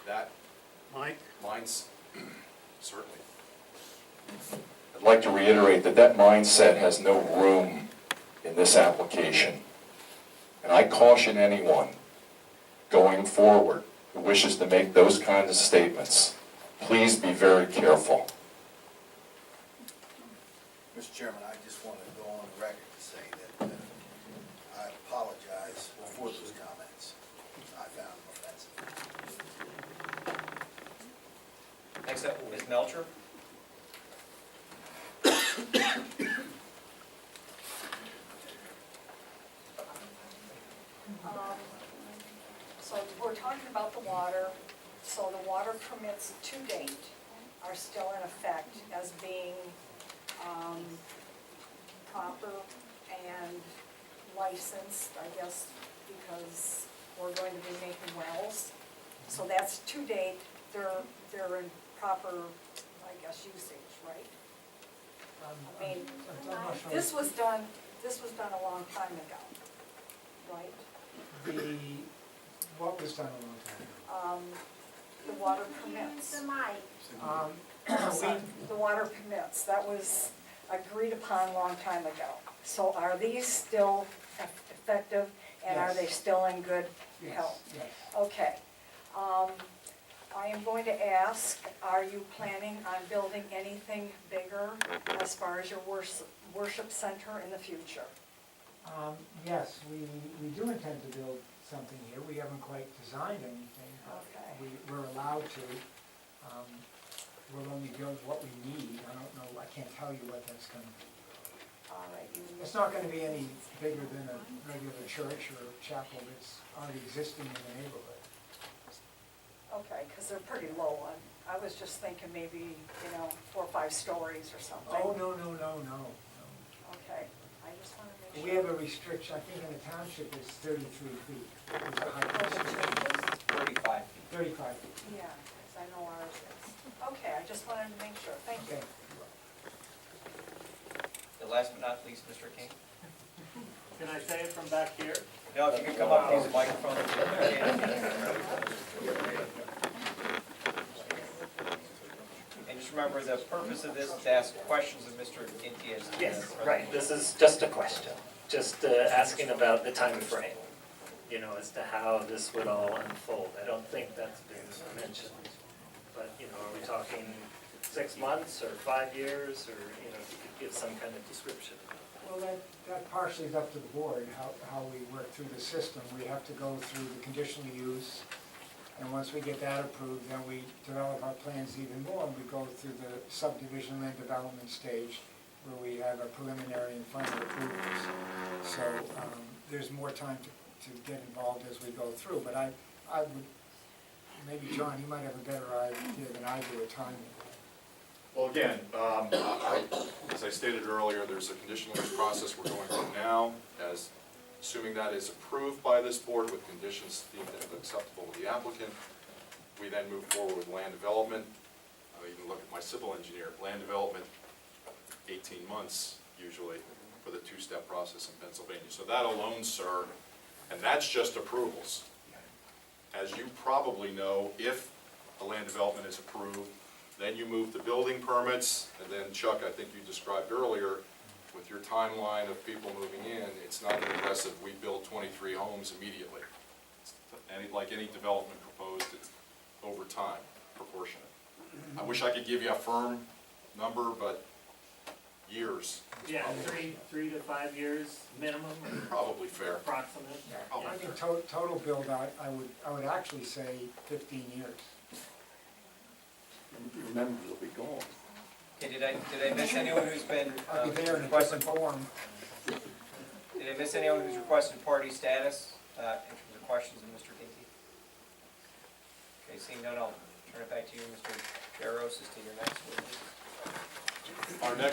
that Mike? mine's certainly. I'd like to reiterate that that mindset has no room in this application. And I caution anyone going forward who wishes to make those kinds of statements, please be very careful. Mr. Chairman, I just want to go on the record to say that I apologize for those comments. I found them offensive. Next up, Ms. Melcher. So we're talking about the water, so the water permits to date are still in effect as being proper and licensed, I guess, because we're going to be making wells. So that's to date, they're in proper, I guess, usage, right? I mean, this was done a long time ago, right? What was done a long time ago? The water permits. We, The water permits, that was agreed upon a long time ago. So are these still effective, and are Yes. they still in good yes, health? yes. Okay. I am going to ask, are you planning on building anything bigger as far as your worship center in the future? Yes, we do intend to build something here. We haven't quite designed anything, but Okay. we're allowed to. We'll only build what we need. I don't know, I can't tell you what that's going to be. All right. It's not going to be any bigger than a regular church or chapel that's already existing in the neighborhood. Okay, because they're pretty low. I was just thinking maybe, 4 or 5 stories or something. Oh, no. Okay, I just want to make sure. We have a restriction, I think in the township it's 33 feet. Is the height restriction. 35. 35 feet. Yeah, because I know ours is. Okay, I just wanted to make sure. Thank you. Okay. The last but not least, Mr. King. Can I say it from back here? No, if you could come up and use the microphone. And just remember, the purpose of this is to ask questions of Mr. Ginty as to Yes, the right, this is just a question, just asking about the time frame. As to how this would all unfold. I don't think that's been mentioned, but, are we talking 6 months or 5 years, or, if you could give some kind of description? Well, that partially is up to the board, how we work through the system. We have to go through the conditional use, and once we get that approved, then we develop our plans even more, and we go through the subdivision land development stage, where we have a preliminary and final approvals. So there's more time to get involved as we go through, but I would, maybe John, you might have a better idea than I do of timing. Well, again, as I stated earlier, there's a conditional use process we're going through now. Assuming that is approved by this board with conditions deemed acceptable to the applicant, we then move forward with land development. I even look at my civil engineer. Land development, 18 months usually for the two-step process in Pennsylvania. So that alone, sir, and that's just approvals. As you probably know, if a land development is approved, then you move to building permits, and then Chuck, I think you described earlier, with your timeline of people moving in, it's not aggressive, we build 23 homes immediately. Like any development proposed, it's over time, proportionate. I wish I could give you a firm number, but years. Yeah, 3 to 5 years minimum, Probably fair. approximate. I think total build out, I would actually say 15 years. Remember, they'll be gone. Okay, did I miss anyone who's been I'll be there in a requesting? different form. Did I miss anyone who's requested party status in terms of questions of Mr. Ginty? Okay, seeing none, I'll turn it back to you, Mr. Jaros, as to your next witness. Our next